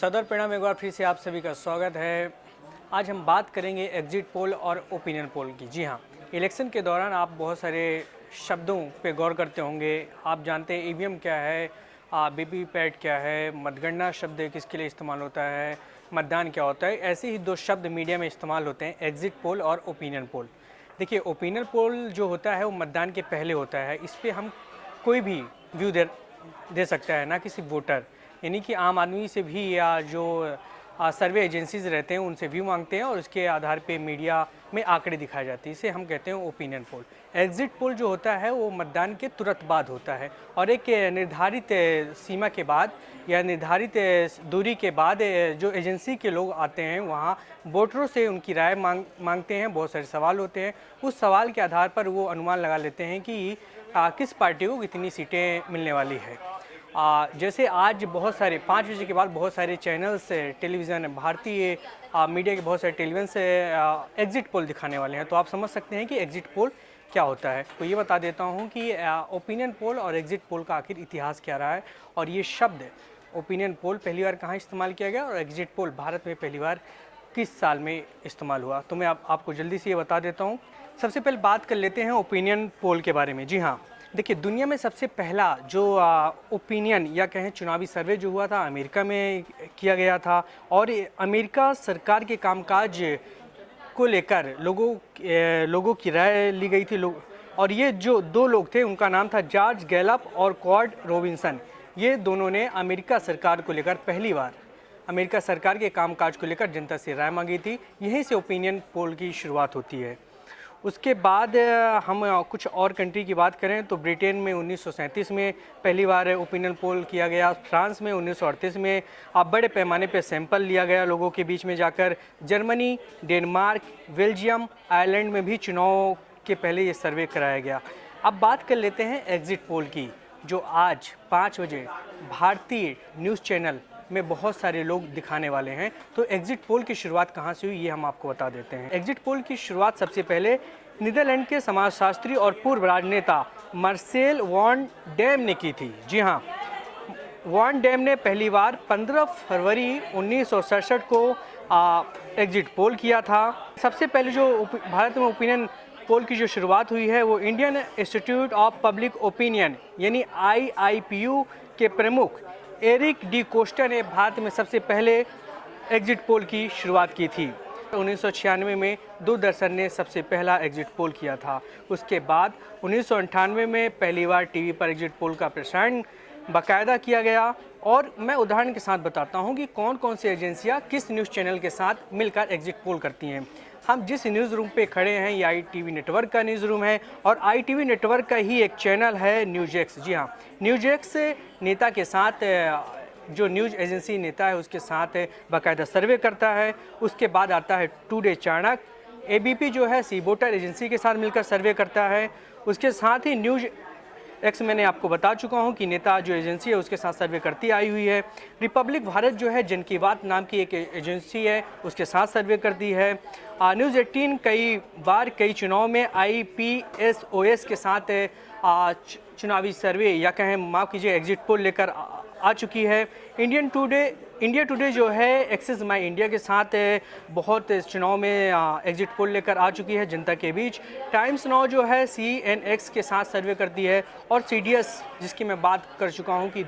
सदर परिणाम एक बार फिर से आप सभी का स्वागत है। आज हम बात करेंगे एग्जिट पोल और ओपिनियन पोल की। जी हाँ, इलेक्शन के दौरान आप बहुत सारे शब्दों पे गौर करते होंगे। आप जानते हैं ईवीएम क्या है, वीवीपैट क्या है, मतगणना शब्द किसके लिए इस्तेमाल होता है, मतदान क्या होता है। ऐसे ही दो शब्द मीडिया में इस्तेमाल होते हैं, एग्जिट पोल और ओपिनियन पोल। देखिए, ओपिनियन पोल जो होता है वो मतदान के पहले होता है। इस पर हम कोई भी व्यू दे सकता है, ना कि सिर्फ वोटर। यानी कि आम आदमी से भी या जो सर्वे एजेंसीज रहते हैं उनसे व्यू मांगते हैं और उसके आधार पे मीडिया में आंकड़े दिखाए जाते हैं। इसे हम कहते हैं ओपिनियन पोल। एग्जिट पोल जो होता है वो मतदान के तुरंत बाद होता है और एक निर्धारित सीमा के बाद या निर्धारित दूरी के बाद जो एजेंसी के लोग आते हैं वहाँ वोटरों से उनकी राय मांगते हैं। बहुत सारे सवाल होते हैं, उस सवाल के आधार पर वो अनुमान लगा लेते हैं कि किस पार्टी को कितनी सीटें मिलने वाली है। जैसे आज बहुत सारे 5 बजे के बाद बहुत सारे चैनल्स टेलीविज़न भारतीय मीडिया के बहुत सारे टेलीविज़न से एग्जिट पोल दिखाने वाले हैं, तो आप समझ सकते हैं कि एग्जिट पोल क्या होता है। तो ये बता देता हूँ कि ओपिनियन पोल और एग्जिट पोल का आखिर इतिहास क्या रहा है और ये शब्द ओपिनियन पोल पहली बार कहाँ इस्तेमाल किया गया और एग्जिट पोल भारत में पहली बार किस साल में इस्तेमाल हुआ। तो मैं आपको जल्दी से ये बता देता हूँ। सबसे पहले बात कर लेते हैं ओपिनियन पोल के बारे में। जी हाँ, देखिए, दुनिया में सबसे पहला जो ओपिनियन या कहें चुनावी सर्वे जो हुआ था अमेरिका में किया गया था और अमेरिका सरकार के कामकाज को लेकर लोगों की राय ली गई थी। और ये जो दो लोग थे उनका नाम था जॉर्ज गैलप और क्वार्ड रॉबिन्सन। ये दोनों ने अमेरिका सरकार को लेकर पहली बार अमेरिका सरकार के कामकाज को लेकर जनता से राय मांगी थी। यहीं से ओपिनियन पोल की शुरुआत होती है। उसके बाद हम कुछ और कंट्री की बात करें तो ब्रिटेन में 1937 में पहली बार ओपिनियन पोल किया गया। फ्रांस में 1938 में बड़े पैमाने पर सैंपल लिया गया लोगों के बीच में जाकर। जर्मनी, डेनमार्क, बेल्जियम, आयरलैंड में भी चुनाव के पहले ये सर्वे कराया गया। अब बात कर लेते हैं एग्जिट पोल की, जो आज 5 बजे भारतीय न्यूज़ चैनल में बहुत सारे लोग दिखाने वाले हैं। तो एग्जिट पोल की शुरुआत कहाँ से हुई ये हम आपको बता देते हैं। एग्जिट पोल की शुरुआत सबसे पहले नीदरलैंड के समाजशास्त्री और पूर्व राजनेता मार्सेल वॉन डैम ने की थी। जी हाँ, वॉन डैम ने पहली बार 15 फरवरी 1967 को एग्जिट पोल किया था। सबसे पहले जो भारत में ओपिनियन पोल की जो शुरुआत हुई है वो Indian institute of public opinion यानी IIPU के प्रमुख एरिक डी कोस्टा ने भारत में सबसे पहले एग्जिट पोल की शुरुआत की थी। 1996 में दूरदर्शन ने सबसे पहला एग्जिट पोल किया था। उसके बाद 1998 में पहली बार टीवी पर एग्जिट पोल का प्रसारण बाकायदा किया गया। और मैं उदाहरण के साथ बताता हूं कि कौन कौन सी एजेंसियां किस न्यूज़ चैनल के साथ मिलकर एग्जिट पोल करती हैं। हम जिस न्यूज़ रूम पे खड़े हैं ये ITV नेटवर्क का न्यूज़ रूम है और ITV नेटवर्क का ही एक चैनल है न्यूज़। जी हाँ, न्यूज़ नेता के साथ जो न्यूज़ एजेंसी नेता है उसके साथ बाकायदा सर्वे करता है। उसके बाद आता है टुडे चाणक्य। ABP जो है सी वोटर एजेंसी के साथ मिलकर सर्वे करता है। उसके साथ ही न्यूज़ एक्स मैंने आपको बता चुका हूं कि नेता जो एजेंसी है उसके साथ सर्वे करती आई हुई है। रिपब्लिक भारत जो है जन की बात नाम की एक एजेंसी है, उसके साथ सर्वे करती है। न्यूज़ 18 कई बार कई चुनाव में IPSOS के साथ चुनावी सर्वे या कहें माफ़ कीजिए एग्जिट पोल लेकर आ चुकी है। इंडिया टुडे जो है एक्सेस माई इंडिया के साथ बहुत चुनाव में एग्जिट पोल लेकर आ चुकी है जनता के बीच। टाइम्स नाउ जो है CNX के साथ सर्वे करती है और CDS जिसकी मैं बात कर चुका हूँ कि